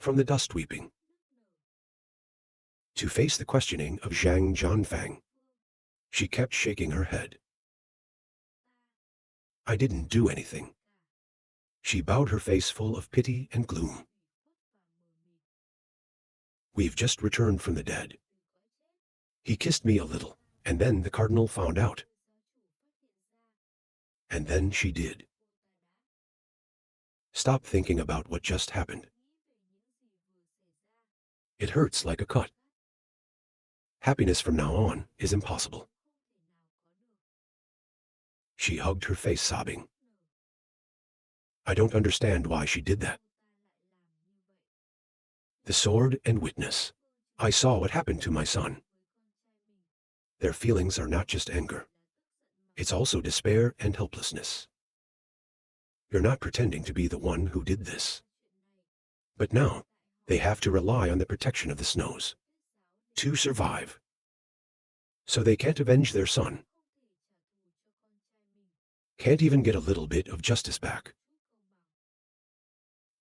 from the dust weeping. To face the questioning of Zhang Jianfang, she kept shaking her head. I didn't do anything. She bowed her face full of pity and gloom. We've just returned from the dead. He kissed me a little, and then the cardinal found out. And then she did. Stop thinking about what just happened. It hurts like a cut. Happiness from now on is impossible. She hugged her face, sobbing. I don't understand why she did that. The sword and witness. I saw what happened to my son. Their feelings are not just anger. It's also despair and helplessness. You're not pretending to be the one who did this. But now, they have to rely on the protection of the snows to survive. So they can't avenge their son. Can't even get a little bit of justice back.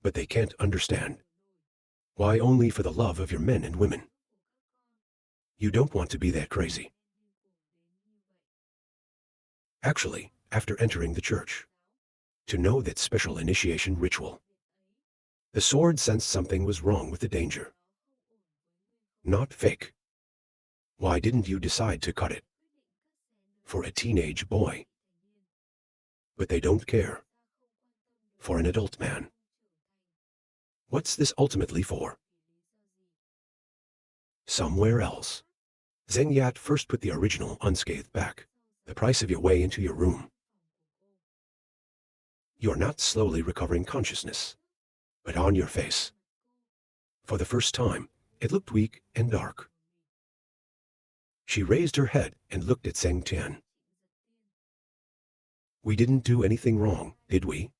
But they can't understand. Why only for the love of your men and women? You don't want to be that crazy. Actually, after entering the church, to know that special initiation ritual, the sword sensed something was wrong with the danger. Not fake. Why didn't you decide to cut it? For a teenage boy. But they don't care. For an adult man. What's this ultimately for? Somewhere else. Zheng Yat first put the original unscathed back. The price of your way into your room. You're not slowly recovering consciousness, but on your face. For the first time, it looked weak and dark. She raised her head and looked at Zheng Tian. We didn't do anything wrong, did we?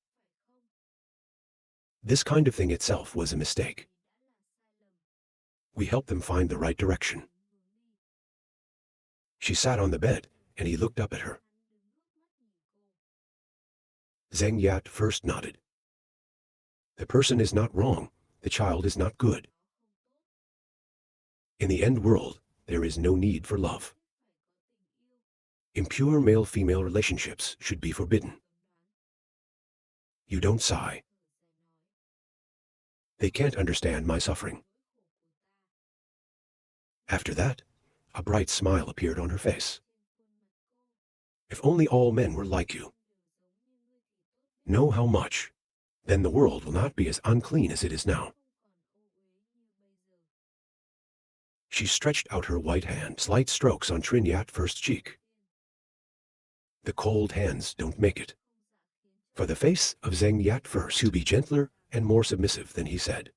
This kind of thing itself was a mistake. We helped them find the right direction. She sat on the bed, and he looked up at her. Zheng Yat first nodded. The person is not wrong, the child is not good. In the end world, there is no need for love. Impure male-female relationships should be forbidden. You don't sigh. They can't understand my suffering. After that, a bright smile appeared on her face. If only all men were like you. Know how much, then the world will not be as unclean as it is now. She stretched out her white hand, slight strokes on Trin Yat first cheek. The cold hands don't make it. For the face of Zheng Yat first to be gentler and more submissive than he said.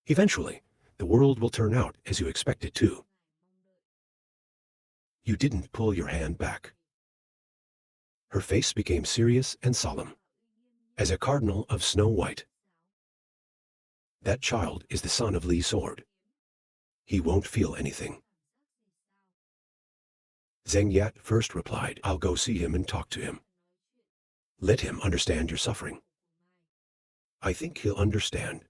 Eventually, the world will turn out as you expect it to. You didn't pull your hand back. Her face became serious and solemn, as a cardinal of Snow White. That child is the son of Li's sword. He won't feel anything. Zheng Yat first replied, I'll go see him and talk to him. Let him understand your suffering. I think he'll understand.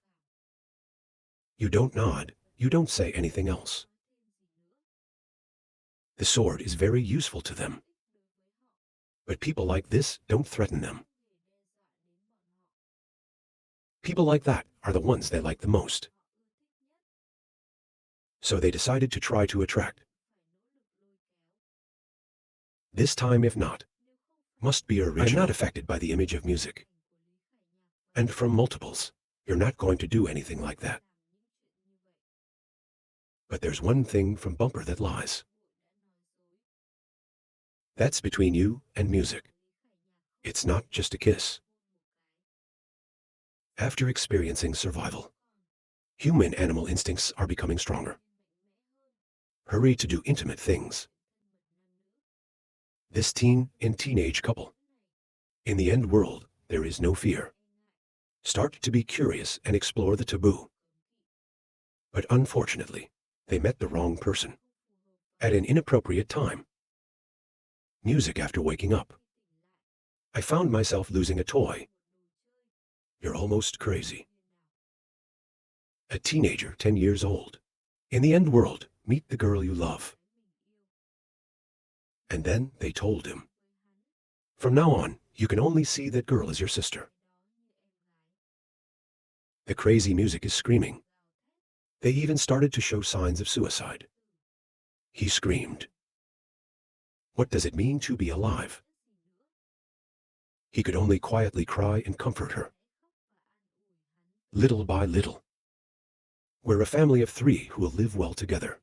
You don't nod, you don't say anything else. The sword is very useful to them. But people like this don't threaten them. People like that are the ones they like the most. So they decided to try to attract. This time, if not, must be original. I'm not affected by the image of music. And from multiples, you're not going to do anything like that. But there's one thing from Bumper that lies. That's between you and music. It's not just a kiss. After experiencing survival, human-animal instincts are becoming stronger. Hurry to do intimate things. This teen and teenage couple. In the end world, there is no fear. Start to be curious and explore the taboo. But unfortunately, they met the wrong person. At an inappropriate time. Music after waking up. I found myself losing a toy. You're almost crazy. A teenager 10 years old. In the end world, meet the girl you love. And then they told him, from now on, you can only see that girl as your sister. The crazy music is screaming. They even started to show signs of suicide. He screamed. What does it mean to be alive? He could only quietly cry and comfort her. Little by little. We're a family of 3 who will live well together.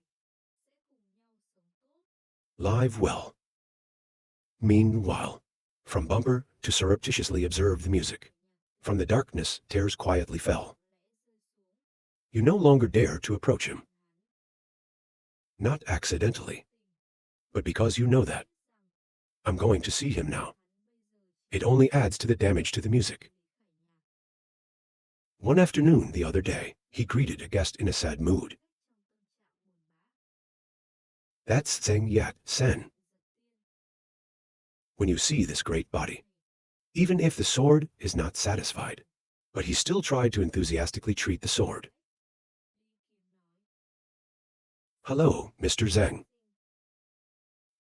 Live well. Meanwhile, from Bumper to surreptitiously observe the music. From the darkness, tears quietly fell. You no longer dare to approach him. Not accidentally, but because you know that. I'm going to see him now. It only adds to the damage to the music. One afternoon the other day, he greeted a guest in a sad mood. That's Zheng Yat Sen. When you see this great body, even if the sword is not satisfied, but he still tried to enthusiastically treat the sword. Hello, Mr. Zheng.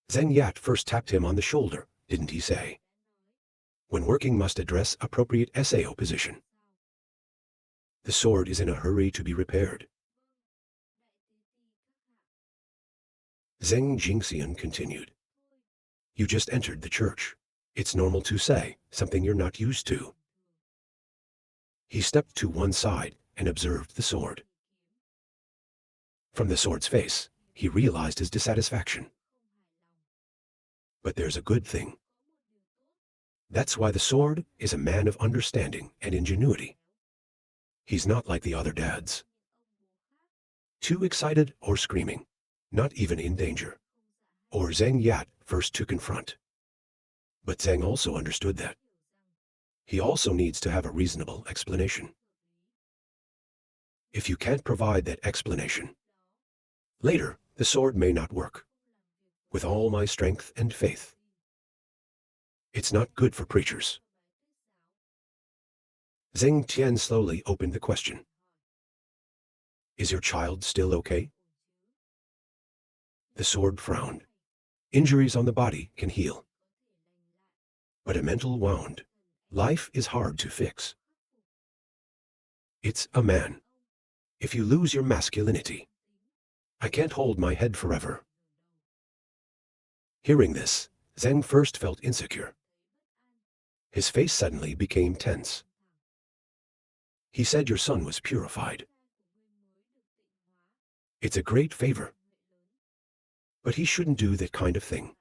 Zheng Yat first tapped him on the shoulder, didn't he say? When working must address appropriate SAO position. The sword is in a hurry to be repaired. Zheng Jingxian continued. You just entered the church. It's normal to say something you're not used to. He stepped to one side and observed the sword. From the sword's face, he realized his dissatisfaction. But there's a good thing. That's why the sword is a man of understanding and ingenuity. He's not like the other dads. Too excited or screaming, not even in danger. Or Zheng Yat first to confront. But Zheng also understood that. He also needs to have a reasonable explanation. If you can't provide that explanation, later the sword may not work. With all my strength and faith. It's not good for preachers. Zheng Tian slowly opened the question. Is your child still okay? The sword frowned. Injuries on the body can heal. But a mental wound, life is hard to fix. It's a man. If you lose your masculinity, I can't hold my head forever. Hearing this, Zheng first felt insecure. His face suddenly became tense. He said your son was purified. It's a great favor. But he shouldn't do that kind of thing.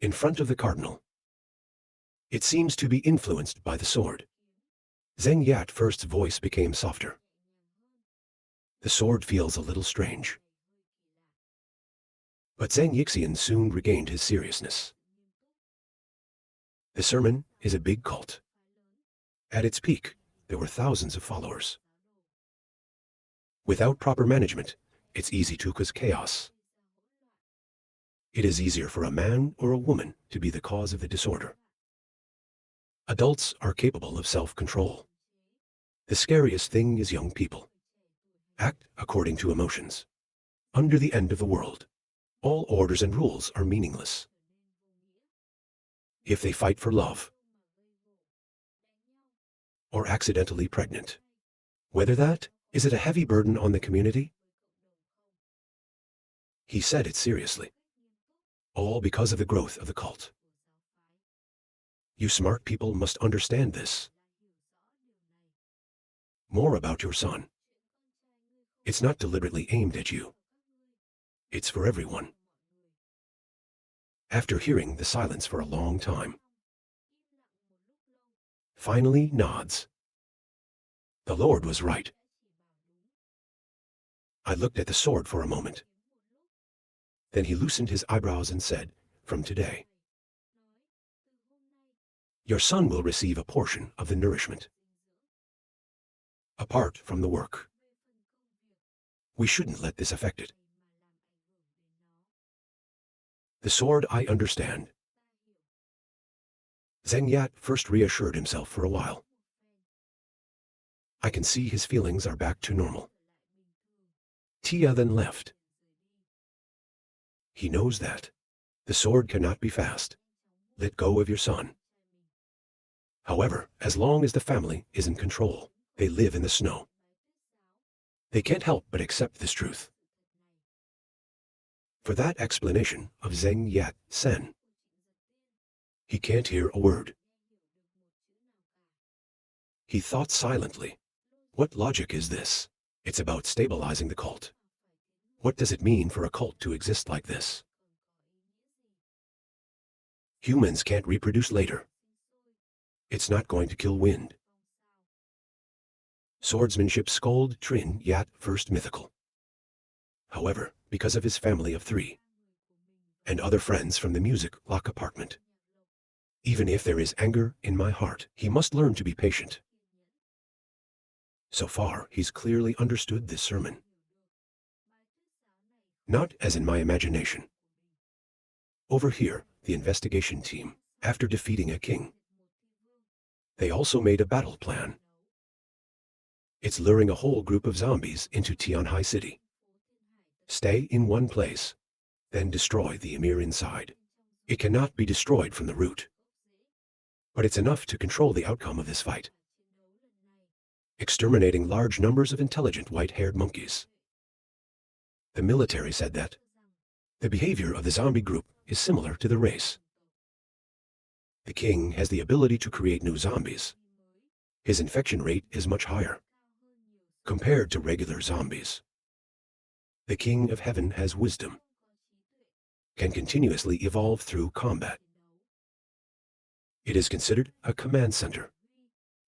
In front of the cardinal. It seems to be influenced by the sword. Zheng Yat first's voice became softer. The sword feels a little strange. But Zheng Yixian soon regained his seriousness. The sermon is a big cult. At its peak, there were thousands of followers. Without proper management, it's easy to cause chaos. It is easier for a man or a woman to be the cause of the disorder. Adults are capable of self-control. The scariest thing is young people. Act according to emotions. Under the end of the world, all orders and rules are meaningless. If they fight for love, or accidentally pregnant, whether that, is it a heavy burden on the community? He said it seriously. All because of the growth of the cult. You smart people must understand this. More about your son. It's not deliberately aimed at you. It's for everyone. After hearing the silence for a long time, finally nods. The Lord was right. I looked at the sword for a moment. Then he loosened his eyebrows and said, from today, your son will receive a portion of the nourishment. Apart from the work. We shouldn't let this affect it. The sword I understand. Zheng Yat first reassured himself for a while. I can see his feelings are back to normal. Tia then left. He knows that the sword cannot be fast. Let go of your son. However, as long as the family is in control, they live in the snow. They can't help but accept this truth. For that explanation of Zheng Yat Sen, he can't hear a word. He thought silently. What logic is this? It's about stabilizing the cult. What does it mean for a cult to exist like this? Humans can't reproduce later. It's not going to kill wind. Swordsmanship scold Trin Yat first mythical. However, because of his family of 3 and other friends from the music lock apartment, even if there is anger in my heart, he must learn to be patient. So far, he's clearly understood this sermon. Not as in my imagination. Over here, the investigation team, after defeating a king, they also made a battle plan. It's luring a whole group of zombies into Tianhai City. Stay in one place, then destroy the emir inside. It cannot be destroyed from the root, but it's enough to control the outcome of this fight. Exterminating large numbers of intelligent white-haired monkeys. The military said that the behavior of the zombie group is similar to the race. The king has the ability to create new zombies. His infection rate is much higher compared to regular zombies. The king of heaven has wisdom, can continuously evolve through combat. It is considered a command center.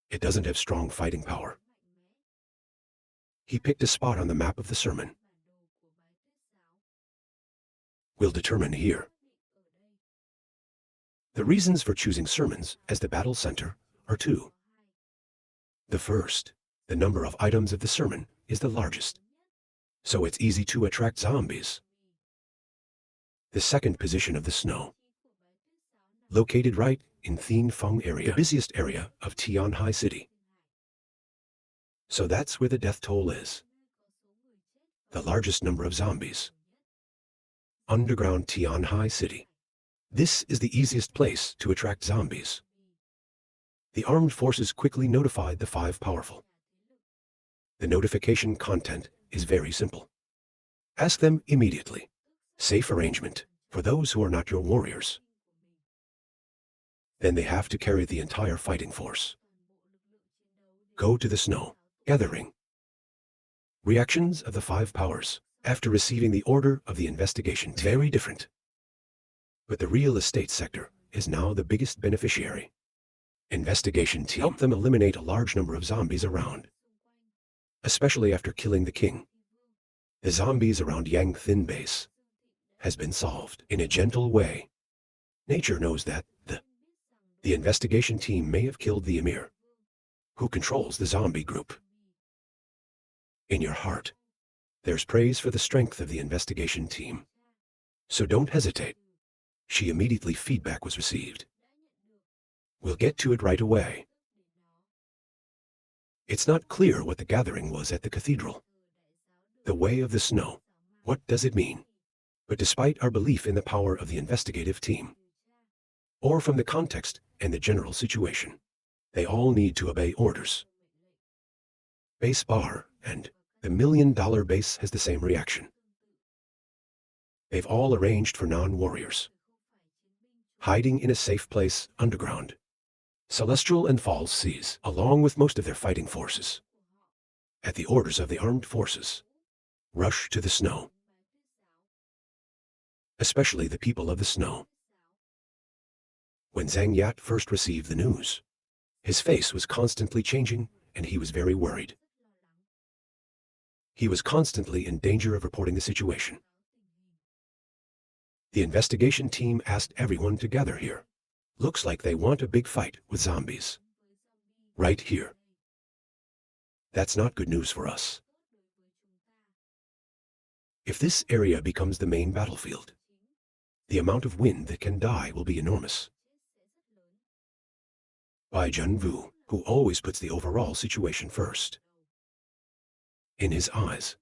It doesn't have strong fighting power. He picked a spot on the map of the sermon. We'll determine here. The reasons for choosing sermons as the battle center are 2. The first, the number of items of the sermon is the largest, so it's easy to attract zombies. The second position of the snow, located right in Thien Feng area, the busiest area of Tianhai City. So that's where the death toll is. The largest number of zombies. Underground Tianhai City. This is the easiest place to attract zombies. The armed forces quickly notified the 5 powerful. The notification content is very simple. Ask them immediately. Safe arrangement for those who are not your warriors. Then they have to carry the entire fighting force. Go to the snow. Gathering. Reactions of the 5 powers after receiving the order of the investigation team. Very different. But the real estate sector is now the biggest beneficiary. Investigation team helped them eliminate a large number of zombies around, especially after killing the king. The zombies around Yang Thin base has been solved in a gentle way. Nature knows that the investigation team may have killed the emir, who controls the zombie group. In your heart, there's praise for the strength of the investigation team. So don't hesitate. She immediately feedback was received. We'll get to it right away. It's not clear what the gathering was at the cathedral. The way of the snow. What does it mean? But despite our belief in the power of the investigative team, or from the context and the general situation, they all need to obey orders. Base bar and the $1 million base has the same reaction. They've all arranged for non-warriors, hiding in a safe place underground. Celestial and False Seas, along with most of their fighting forces, at the orders of the armed forces, rush to the snow. Especially the people of the snow. When Zhang Yat first received the news, his face was constantly changing and he was very worried. He was constantly in danger of reporting the situation. The investigation team asked everyone to gather here. Looks like they want a big fight with zombies. Right here. That's not good news for us. If this area becomes the main battlefield, the amount of wind that can die will be enormous. Bai Junvu, who always puts the overall situation first. In his eyes,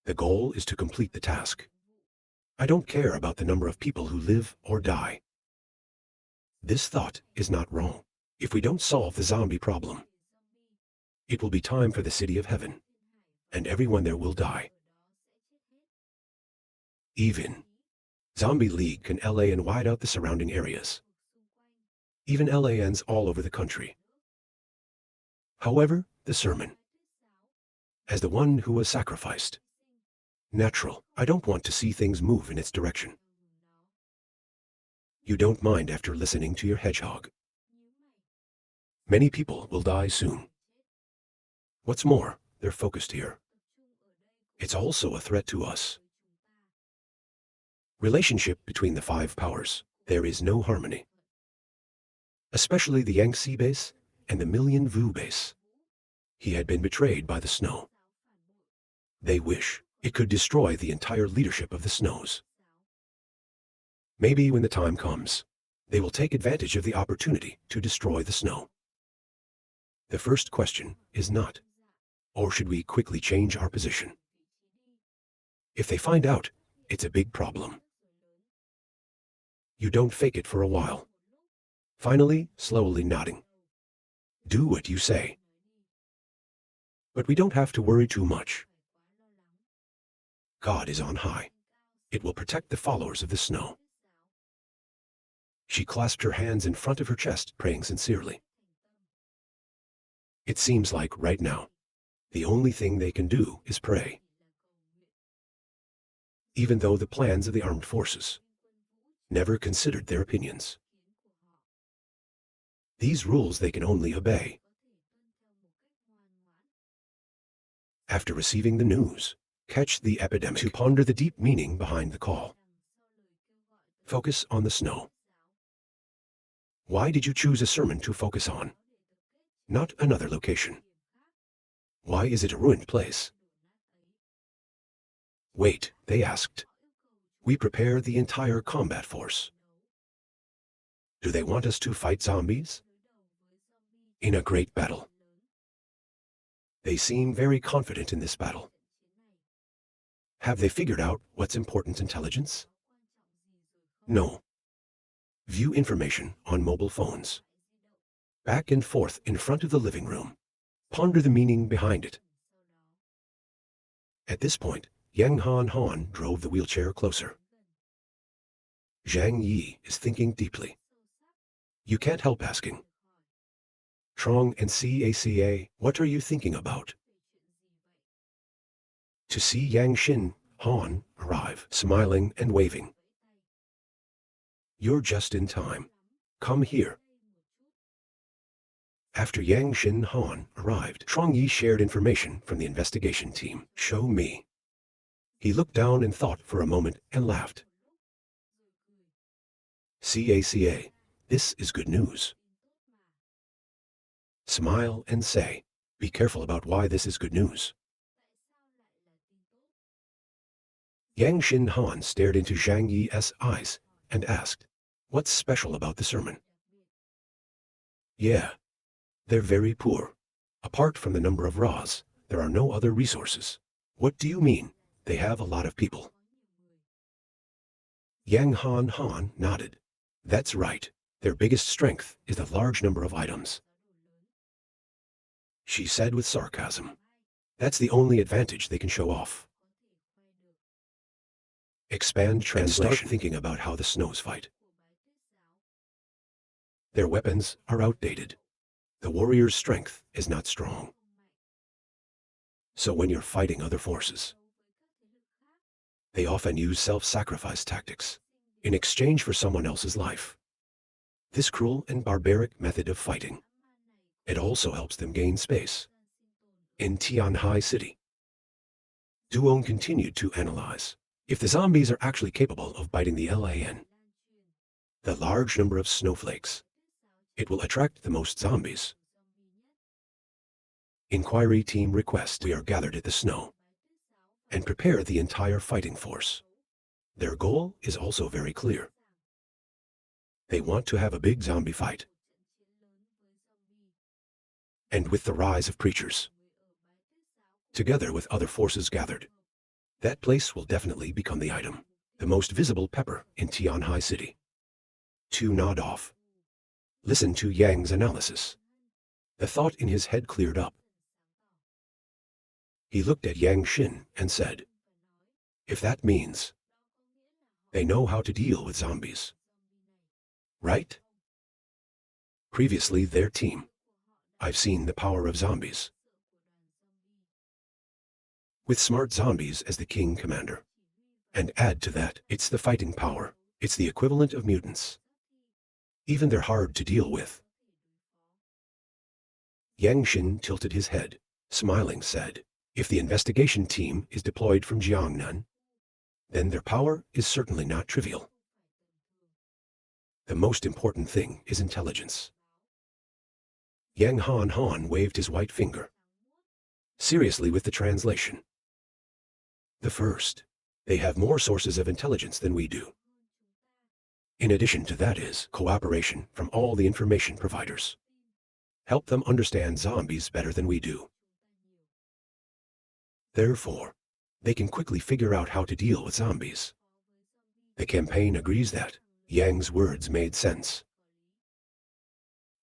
The goal is to complete the task. I don't care about the number of people who live or die. This thought is not wrong. If we don't solve the zombie problem, it will be time for the city of heaven, and everyone there will die. Even Zombie League can LA and wide out the surrounding areas. Even LANs all over the country. However, the sermon, as the one who was sacrificed, natural, I don't want to see things move in its direction. You don't mind after listening to your hedgehog. Many people will die soon. What's more, they're focused here. It's also a threat to us. Relationship between the 5 powers, there is no harmony. Especially the Yangtze base and the Million Vu base. He had been betrayed by the snow. They wish it could destroy the entire leadership of the snows. Maybe when the time comes, they will take advantage of the opportunity to destroy the snow. The first question is not, or should we quickly change our position? If they find out, it's a big problem. You don't fake it for a while. Finally, slowly nodding. Do what you say. But we don't have to worry too much. God is on high. It will protect the followers of the snow. She clasped her hands in front of her chest, praying sincerely. It seems like, right now, the only thing they can do is pray. Even though the plans of the armed forces never considered their opinions. These rules they can only obey. After receiving the news, catch the epidemic, to ponder the deep meaning behind the call. Focus on the snow. Why did you choose a sermon to focus on? Not another location. Why is it a ruined place? Wait, they asked. We prepare the entire combat force. Do they want us to fight zombies? In a great battle. They seem very confident in this battle. Have they figured out what's important intelligence? No. View information on mobile phones. Back and forth in front of the living room. Ponder the meaning behind it. At this point, Yang Han drove the wheelchair closer. Zhang Yi is thinking deeply. You can't help asking. Trong and Caca, what are you thinking about? To see Yang Xin Han arrive, smiling and waving. You're just in time. Come here. After Yang Xin Han arrived, Trong Yi shared information from the investigation team. Show me. He looked down and thought for a moment and laughed. Caca, this is good news. Smile and say, be careful about why this is good news. Yang Xin Han stared into Zhang Yi's eyes and asked, what's special about the sermon? Yeah, they're very poor. Apart from the number of Ra's, there are no other resources. What do you mean? They have a lot of people. Yang Han nodded. That's right. Their biggest strength is the large number of items. She said with sarcasm. That's the only advantage they can show off. Expand translation. And start thinking about how the snows fight. Their weapons are outdated. The warrior's strength is not strong. So when you're fighting other forces, they often use self-sacrifice tactics in exchange for someone else's life. This cruel and barbaric method of fighting, it also helps them gain space. In Tianhai City, Duong continued to analyze. If the zombies are actually capable of biting the LAN, the large number of snowflakes, it will attract the most zombies. Inquiry team request we are gathered at the snow and prepare the entire fighting force. Their goal is also very clear. They want to have a big zombie fight. And with the rise of preachers, together with other forces gathered, That place will definitely become the item. The most visible pepper in Tianhai City. Tu nod off. Listen to Yang's analysis. The thought in his head cleared up. He looked at Yang Xin and said, if that means they know how to deal with zombies, right? Previously their team. I've seen the power of zombies. With smart zombies as the king commander. And add to that, it's the fighting power. It's the equivalent of mutants. Even they're hard to deal with. Yang Xin tilted his head, smiling said, if the investigation team is deployed from Jiangnan, then their power is certainly not trivial. The most important thing is intelligence. Yang Han waved his white finger. Seriously with the translation. The first, they have more sources of intelligence than we do. In addition to that is cooperation from all the information providers. Help them understand zombies better than we do. Therefore, they can quickly figure out how to deal with zombies. The campaign agrees that Yang's words made sense.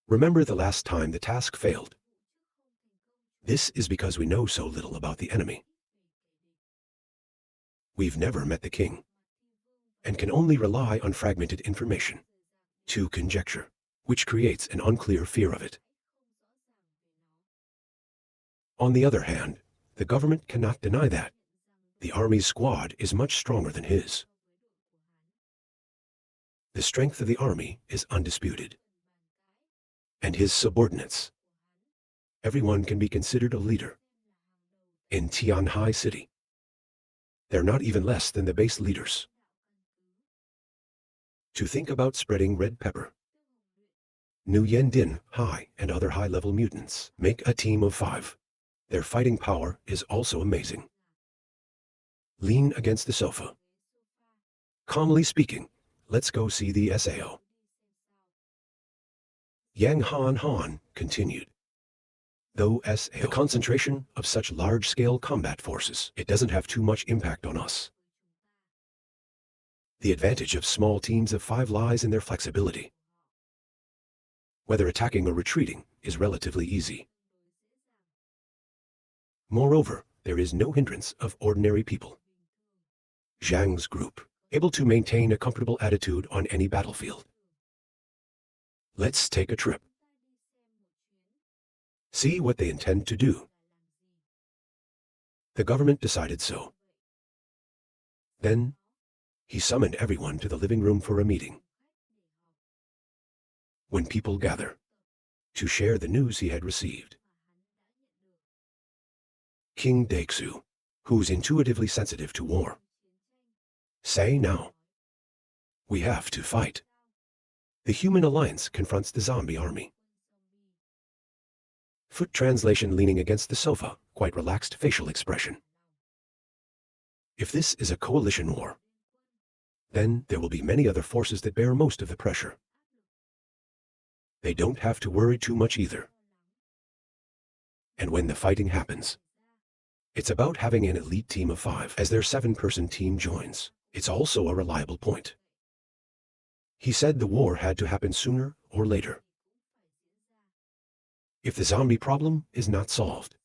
Remember the last time the task failed. This is because we know so little about the enemy. We've never met the king, and can only rely on fragmented information to conjecture, which creates an unclear fear of it. On the other hand, the government cannot deny that the army's squad is much stronger than his. The strength of the army is undisputed. And his subordinates. Everyone can be considered a leader. In Tianhai City, they're not even less than the base leaders. To think about spreading red pepper. Nu Yendin, Hai, and other high-level mutants make a team of 5. Their fighting power is also amazing. Lean against the sofa. Calmly speaking, let's go see the SAO. Yang Han continued. Though SAO, the concentration of such large-scale combat forces, it doesn't have too much impact on us. The advantage of small teams of 5 lies in their flexibility. Whether attacking or retreating is relatively easy. Moreover, there is no hindrance of ordinary people. Zhang's group, able to maintain a comfortable attitude on any battlefield. Let's take a trip. See what they intend to do. The government decided so. Then, he summoned everyone to the living room for a meeting. When people gather, to share the news he had received. King Dexu, who's intuitively sensitive to war. Say now. We have to fight. The human alliance confronts the zombie army. Foot translation leaning against the sofa, quite relaxed facial expression. If this is a coalition war, then there will be many other forces that bear most of the pressure. They don't have to worry too much either. And when the fighting happens, it's about having an elite team of 5 as their 7-person team joins. It's also a reliable point. He said the war had to happen sooner or later. If the zombie problem is not solved,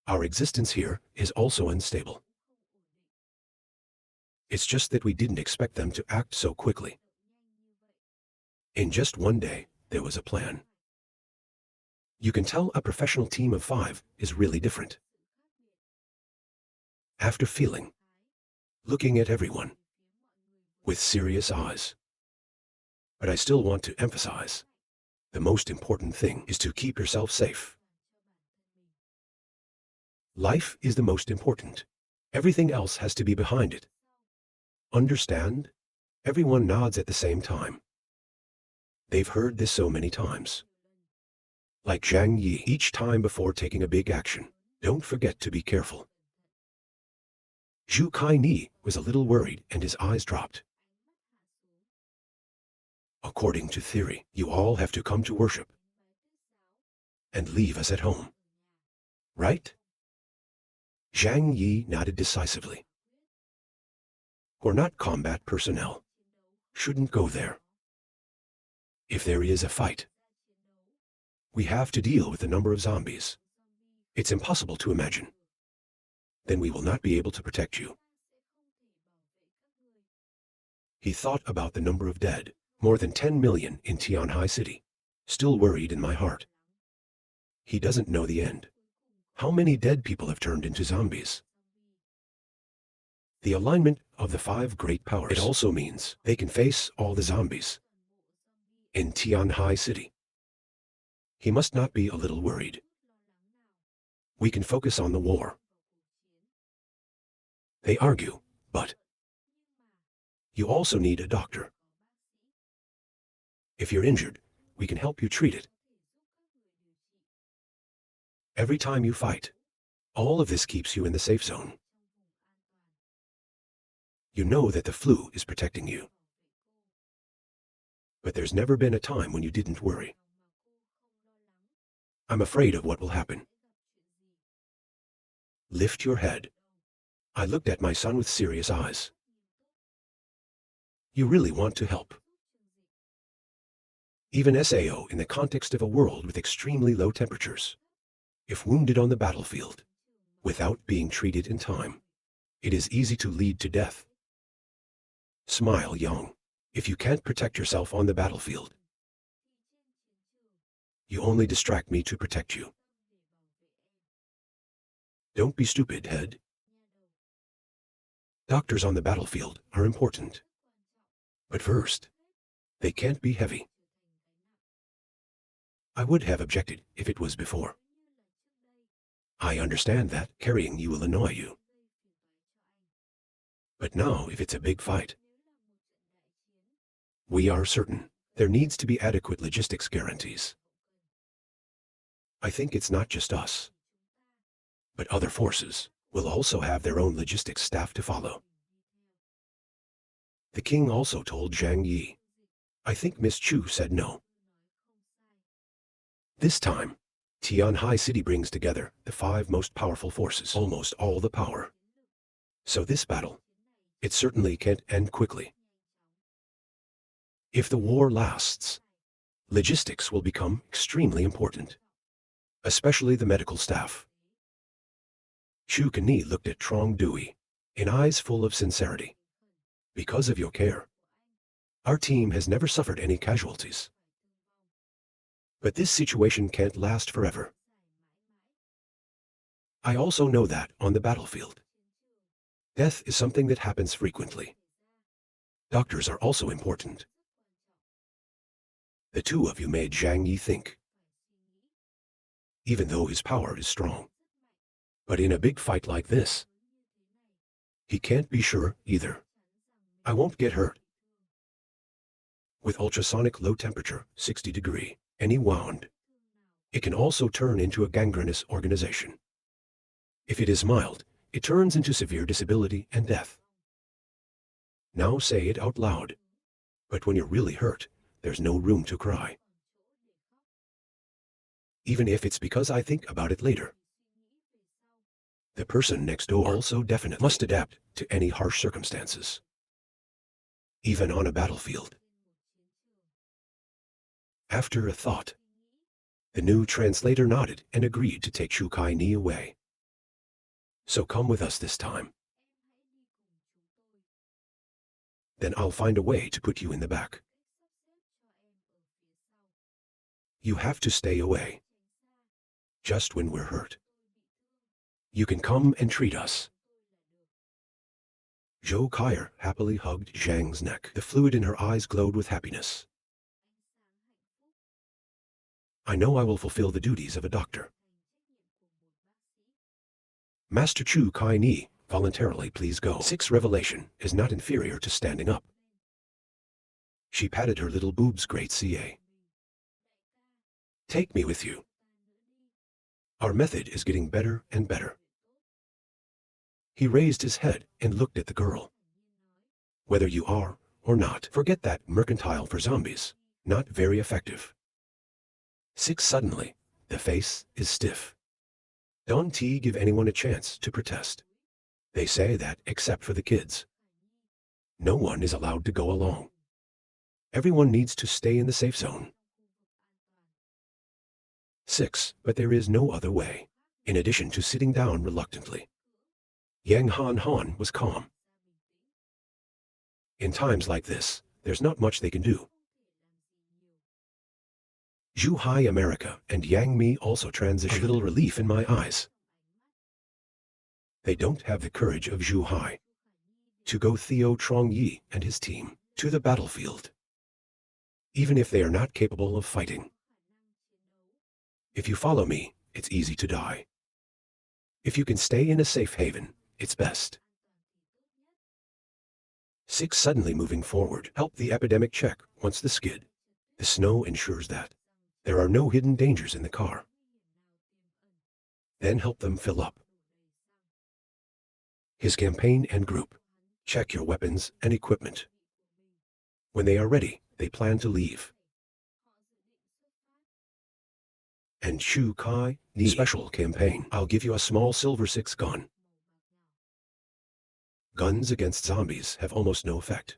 our existence here is also unstable. It's just that we didn't expect them to act so quickly. In just one day, there was a plan. You can tell a professional team of 5 is really different. After feeling, looking at everyone, with serious eyes. But I still want to emphasize, the most important thing is to keep yourself safe. Life is the most important. Everything else has to be behind it. Understand? Everyone nods at the same time. They've heard this so many times. Like Zhang Yi, each time before taking a big action, don't forget to be careful. Zhu Kai Ni was a little worried and his eyes dropped. According to theory, you all have to come to worship and leave us at home. Right? Zhang Yi nodded decisively. or not combat personnel, shouldn't go there. If there is a fight, we have to deal with the number of zombies. It's impossible to imagine. Then we will not be able to protect you. He thought about the number of dead, more than 10 million in Tianhai City, still worried in my heart. He doesn't know the end. How many dead people have turned into zombies? The alignment of the 5 great powers. It also means they can face all the zombies in Tianhai City. He must not be a little worried. We can focus on the war. They argue, but you also need a doctor. If you're injured, we can help you treat it. Every time you fight, all of this keeps you in the safe zone. You know that the flu is protecting you. But there's never been a time when you didn't worry. I'm afraid of what will happen. Lift your head. I looked at my son with serious eyes. You really want to help. Even SAO in the context of a world with extremely low temperatures. If wounded on the battlefield, without being treated in time, it is easy to lead to death. Smile, young. If you can't protect yourself on the battlefield, you only distract me to protect you. Don't be stupid, head. Doctors on the battlefield are important. But first, they can't be heavy. I would have objected if it was before. I understand that carrying you will annoy you. But now, if it's a big fight, we are certain there needs to be adequate logistics guarantees. I think it's not just us, but other forces will also have their own logistics staff to follow. The king also told Zhang Yi. I think Miss Chu said no. This time, Tianhai City brings together the 5 most powerful forces, almost all the power. So this battle, it certainly can't end quickly. If the war lasts, logistics will become extremely important, especially the medical staff. Chu Kani looked at Trong Dui, in eyes full of sincerity. Because of your care, our team has never suffered any casualties. But this situation can't last forever. I also know that on the battlefield, death is something that happens frequently. Doctors are also important. The 2 of you made Zhang Yi think. Even though his power is strong. But in a big fight like this, he can't be sure either. I won't get hurt. With ultrasonic low temperature, 60 degree, any wound, it can also turn into a gangrenous organization. If it is mild, it turns into severe disability and death. Now say it out loud. But when you're really hurt, there's no room to cry. Even if it's because I think about it later. The person next door also definitely must adapt to any harsh circumstances. Even on a battlefield. After a thought, the new translator nodded and agreed to take Chu Kai Ni away. So come with us this time. Then I'll find a way to put you in the back. You have to stay away. Just when we're hurt. You can come and treat us. Zhou Kaier happily hugged Zhang's neck. The fluid in her eyes glowed with happiness. I know I will fulfill the duties of a doctor. Master Chu Kai Ni, voluntarily please go. 6 revelation is not inferior to standing up. She patted her little boobs. Great CA. Take me with you. Our method is getting better and better. He raised his head and looked at the girl. Whether you are or not, forget that mercantile for zombies. Not very effective. 6 suddenly, the face is stiff. Don't give anyone a chance to protest. They say that except for the kids. No one is allowed to go along. Everyone needs to stay in the safe zone. 6. But there is no other way. In addition to sitting down reluctantly, Yang Han was calm. In times like this, there's not much they can do. Zhu Hai America and Yang Mi also transitioned. A little relief in my eyes. They don't have the courage of Zhu Hai to go Theo Trong Yi and his team to the battlefield, even if they are not capable of fighting. If you follow me, it's easy to die. If you can stay in a safe haven, it's best. 6. Suddenly moving forward. Help the epidemic check once the skid. The snow ensures that there are no hidden dangers in the car. Then help them fill up. His campaign and group. Check your weapons and equipment. When they are ready, they plan to leave. And Shu Kai, Ni special campaign. I'll give you a small silver 6 gun. Guns against zombies have almost no effect.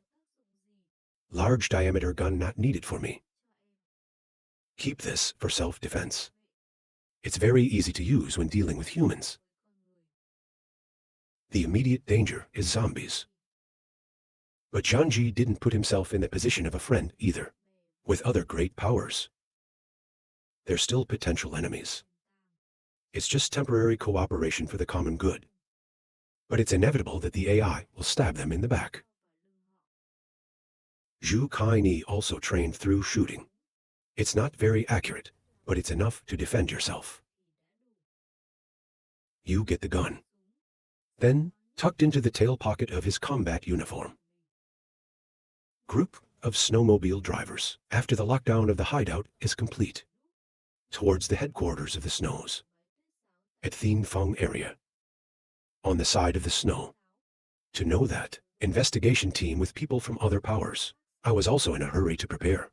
Large diameter gun not needed for me. Keep this for self-defense. It's very easy to use when dealing with humans. The immediate danger is zombies. But Zhangji didn't put himself in the position of a friend either. With other great powers, they're still potential enemies. It's just temporary cooperation for the common good. But it's inevitable that the AI will stab them in the back. Zhu Kai Ni also trained through shooting. It's not very accurate, but it's enough to defend yourself. You get the gun. Then, tucked into the tail pocket of his combat uniform. Group of snowmobile drivers. After the lockdown of the hideout is complete, towards the headquarters of the snows, at Thien Feng area, on the side of the snow. To know that, investigation team with people from other powers. I was also in a hurry to prepare.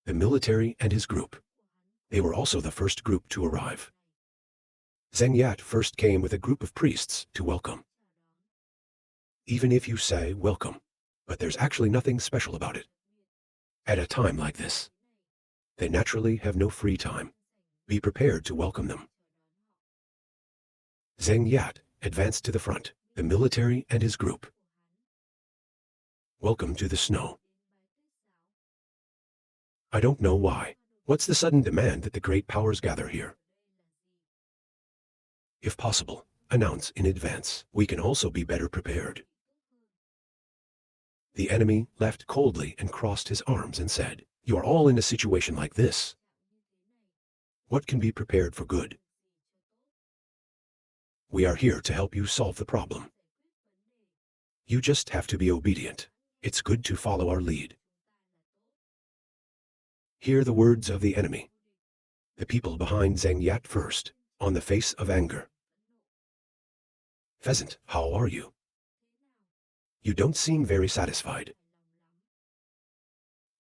The military and his group. They were also the first group to arrive. Zheng Yat first came with a group of priests to welcome. Even if you say welcome, but there's actually nothing special about it. At a time like this, they naturally have no free time. Be prepared to welcome them. Zheng Yat advanced to the front, the military and his group. Welcome to the snow. I don't know why. What's the sudden demand that the great powers gather here? If possible, announce in advance. We can also be better prepared. The enemy laughed coldly and crossed his arms and said, "You are all in a situation like this. What can be prepared for good? We are here to help you solve the problem. You just have to be obedient. It's good to follow our lead." Hear the words of the enemy. The people behind Zheng Yat first, on the face of anger. "Pheasant, how are you? You don't seem very satisfied.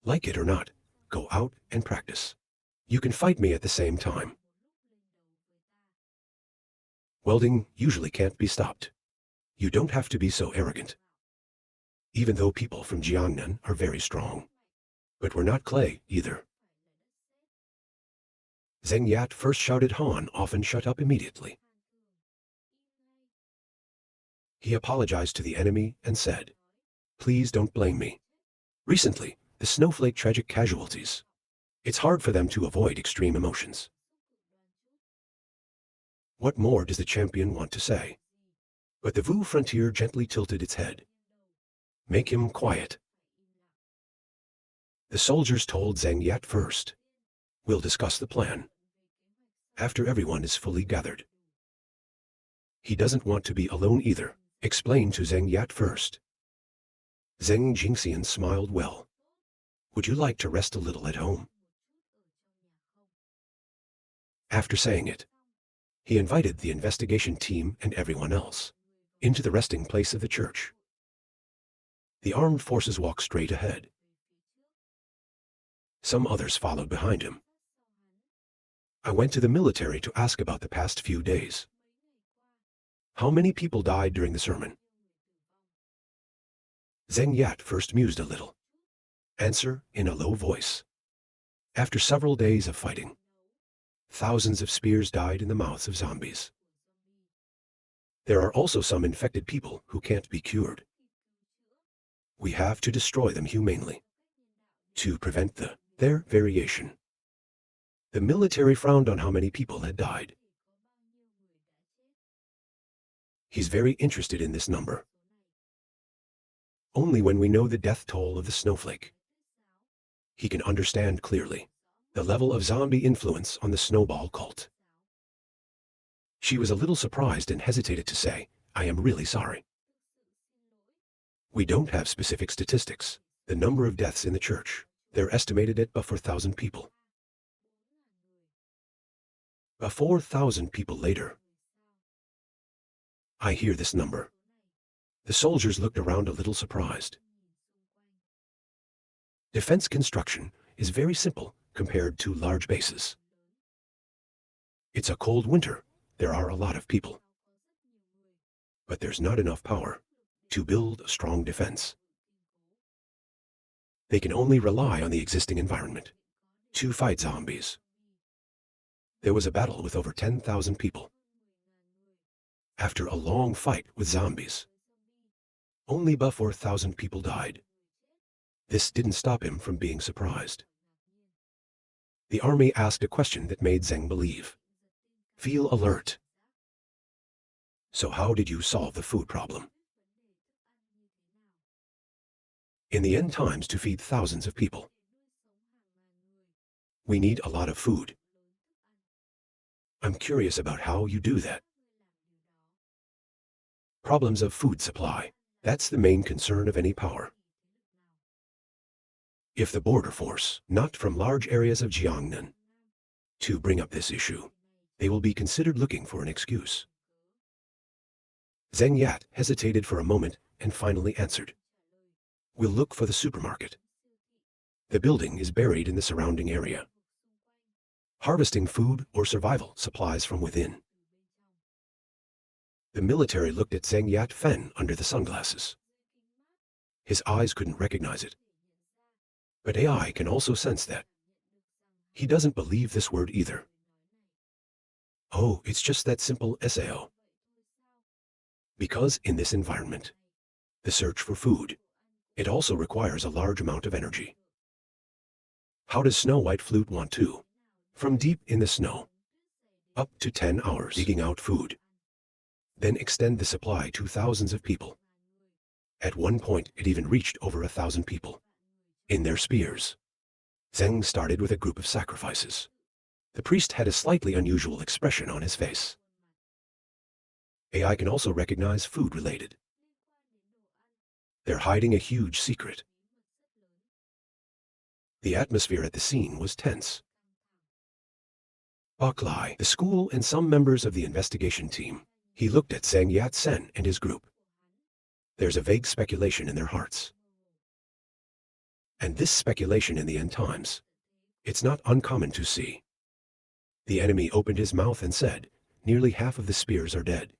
Like it or not, go out and practice. You can fight me at the same time. Welding usually can't be stopped. You don't have to be so arrogant. Even though people from Jiangnan are very strong. But we're not clay either." Zheng Yat first shouted Han off and shut up immediately. He apologized to the enemy and said, "Please don't blame me. Recently, the snowflake tragic casualties. It's hard for them to avoid extreme emotions." What more does the champion want to say? But the Wu frontier gently tilted its head. Make him quiet. The soldiers told Zheng Yat first. We'll discuss the plan after everyone is fully gathered. He doesn't want to be alone either. Explain to Zheng Yat first. Zheng Jingxian smiled well. Would you like to rest a little at home? After saying it, he invited the investigation team and everyone else into the resting place of the church. The armed forces walked straight ahead. Some others followed behind him. I went to the military to ask about the past few days. How many people died during the sermon? Zheng Yat first mused a little. Answer in a low voice. After several days of fighting, thousands of spears died in the mouths of zombies. There are also some infected people who can't be cured. We have to destroy them humanely to prevent their variation. The military frowned on how many people had died. He's very interested in this number. Only when we know the death toll of the snowflake, he can understand clearly the level of zombie influence on the snowball cult. She was a little surprised and hesitated to say, I am really sorry. We don't have specific statistics. The number of deaths in the church, they're estimated at about 4,000 people. 4,000 people later. I hear this number. The soldiers looked around a little surprised. Defense construction is very simple compared to large bases. It's a cold winter. There are a lot of people. But there's not enough power to build a strong defense. They can only rely on the existing environment to fight zombies. There was a battle with over 10,000 people. After a long fight with zombies, only about 4,000 people died. This didn't stop him from being surprised. The army asked a question that made Zheng believe. Feel alert. So how did you solve the food problem? In the end times to feed thousands of people, we need a lot of food. I'm curious about how you do that. Problems of food supply. That's the main concern of any power. If the border force, not from large areas of Jiangnan, to bring up this issue, they will be considered looking for an excuse. Zheng Yat hesitated for a moment and finally answered. We'll look for the supermarket. The building is buried in the surrounding area. Harvesting food or survival supplies from within. The military looked at Zheng Yat Fen under the sunglasses. His eyes couldn't recognize it. But AI can also sense that. He doesn't believe this word either. Oh, it's just that simple SAO. Because in this environment, the search for food, it also requires a large amount of energy. How does Snow White Flute want to? From deep in the snow, up to 10 hours digging out food. Then extend the supply to thousands of people. At one point, it even reached over 1,000 people. In their spears. Zheng started with a group of sacrifices. The priest had a slightly unusual expression on his face. AI can also recognize food-related. They're hiding a huge secret. The atmosphere at the scene was tense. Baklai, the school, and some members of the investigation team. He looked at Zheng Yat-sen and his group. There's a vague speculation in their hearts. And this speculation in the end times, it's not uncommon to see. The enemy opened his mouth and said, nearly half of the spears are dead.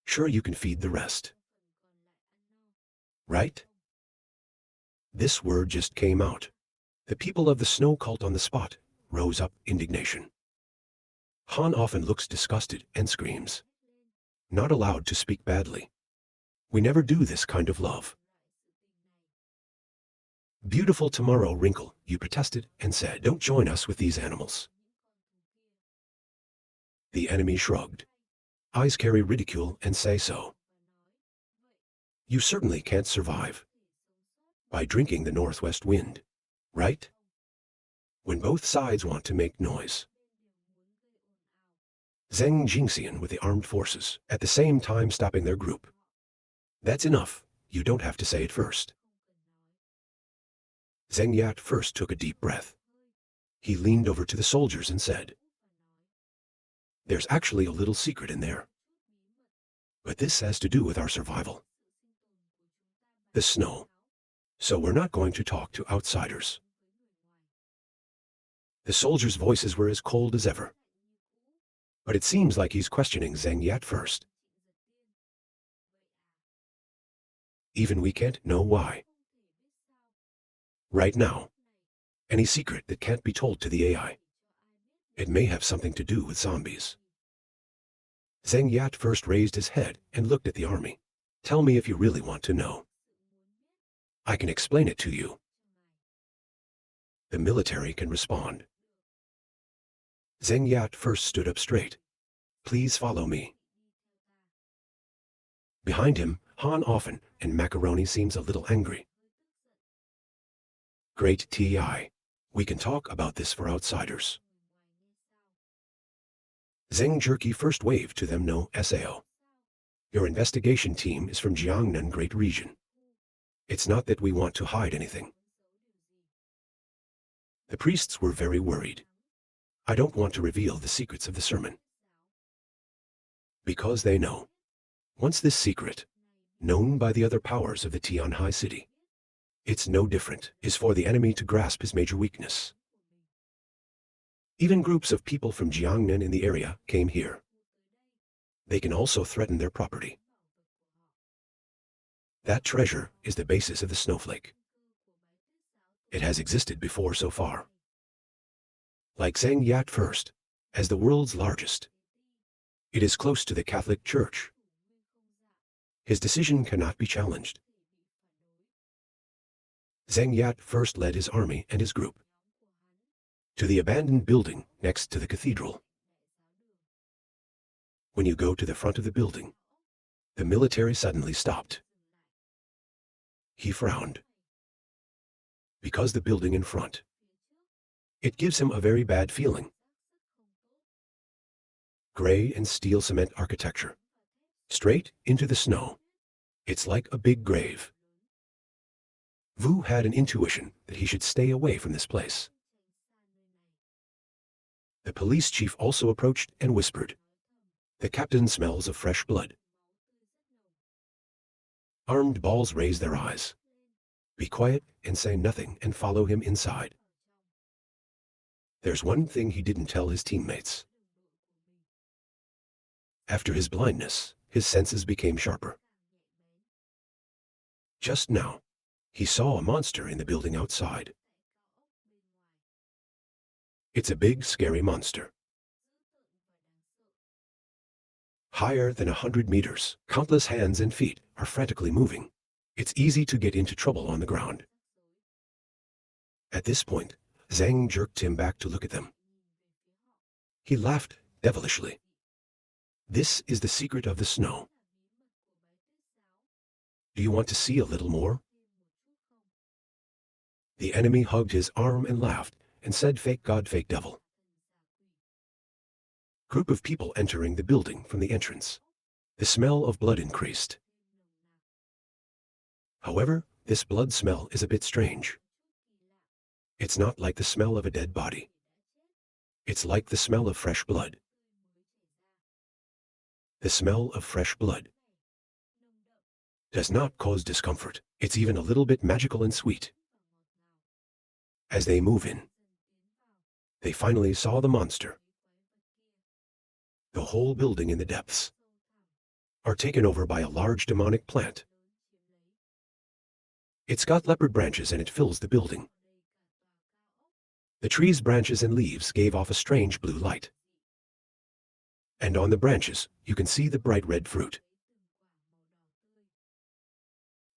Sure, you can feed the rest. Right? This word just came out. The people of the snow cult on the spot rose up indignation. Han often looks disgusted and screams. Not allowed to speak badly. We never do this kind of love. Beautiful tomorrow wrinkle, you protested and said, don't join us with these animals. The enemy shrugged. Eyes carry ridicule and say so. You certainly can't survive by drinking the northwest wind, right? When both sides want to make noise. Zheng Jingxian with the armed forces, at the same time stopping their group. That's enough, you don't have to say it first. Zheng Yat first took a deep breath. He leaned over to the soldiers and said, there's actually a little secret in there. But this has to do with our survival. The snow. So we're not going to talk to outsiders. The soldiers' voices were as cold as ever. But it seems like he's questioning Zheng Yat first. Even we can't know why. Right now, any secret that can't be told to the AI. It may have something to do with zombies. Zheng Yat first raised his head and looked at the army. Tell me if you really want to know. I can explain it to you. The military can respond. Zheng Yat first stood up straight. Please follow me. Behind him, Han Offen and Macaroni seems a little angry. Great TI. We can talk about this for outsiders. Zheng Jerky first waved to them no SAO. Your investigation team is from Jiangnan Great Region. It's not that we want to hide anything. The priests were very worried. I don't want to reveal the secrets of the sermon. Because they know. Once this secret, known by the other powers of the Tianhai city, it's no different, is for the enemy to grasp his major weakness. Even groups of people from Jiangnan in the area came here. They can also threaten their property. That treasure is the basis of the snowflake. It has existed before so far. Like Zheng Yat first, as the world's largest. It is close to the Catholic Church. His decision cannot be challenged. Zheng Yat first led his army and his group to the abandoned building next to the cathedral. When you go to the front of the building, the military suddenly stopped. He frowned. Because the building in front, it gives him a very bad feeling. Gray and steel cement architecture. Straight into the snow. It's like a big grave. Vu had an intuition that he should stay away from this place. The police chief also approached and whispered. The captain smells of fresh blood. Armed balls raise their eyes. Be quiet and say nothing and follow him inside. There's one thing he didn't tell his teammates. After his blindness, his senses became sharper. Just now, he saw a monster in the building outside. It's a big, scary monster. Higher than 100 meters, countless hands and feet are frantically moving. It's easy to get into trouble on the ground. At this point, Zhang jerked him back to look at them. He laughed devilishly. This is the secret of the snow. Do you want to see a little more? The enemy hugged his arm and laughed and said, fake God, fake devil. Group of people entering the building from the entrance. The smell of blood increased. However, this blood smell is a bit strange. It's not like the smell of a dead body. It's like the smell of fresh blood. The smell of fresh blood does not cause discomfort. It's even a little bit magical and sweet. As they move in, they finally saw the monster. The whole building in the depths are taken over by a large demonic plant. It's got leopard branches and it fills the building. The tree's branches and leaves gave off a strange blue light. And on the branches, you can see the bright red fruit.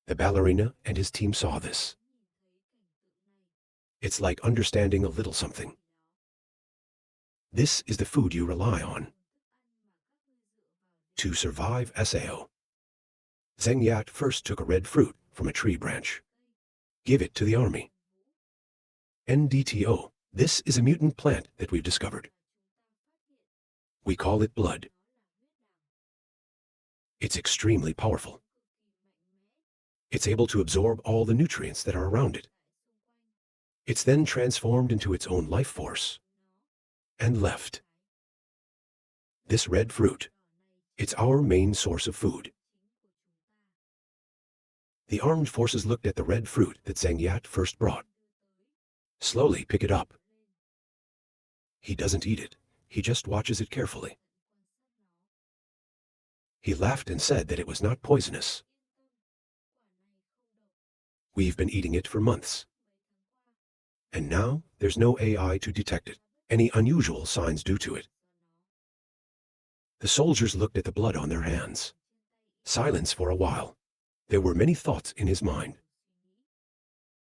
The ballerina and his team saw this. It's like understanding a little something. This is the food you rely on to survive SAO. Zheng Yat first took a red fruit from a tree branch. Give it to the army. NDTO, this is a mutant plant that we've discovered. We call it blood. It's extremely powerful. It's able to absorb all the nutrients that are around it. It's then transformed into its own life force and left. This red fruit, it's our main source of food. The armed forces looked at the red fruit that Zheng Yat first brought. Slowly pick it up. He doesn't eat it, he just watches it carefully. He laughed and said that it was not poisonous. We've been eating it for months. And now there's no AI to detect it, any unusual signs due to it. The soldiers looked at the blood on their hands. Silence for a while. There were many thoughts in his mind.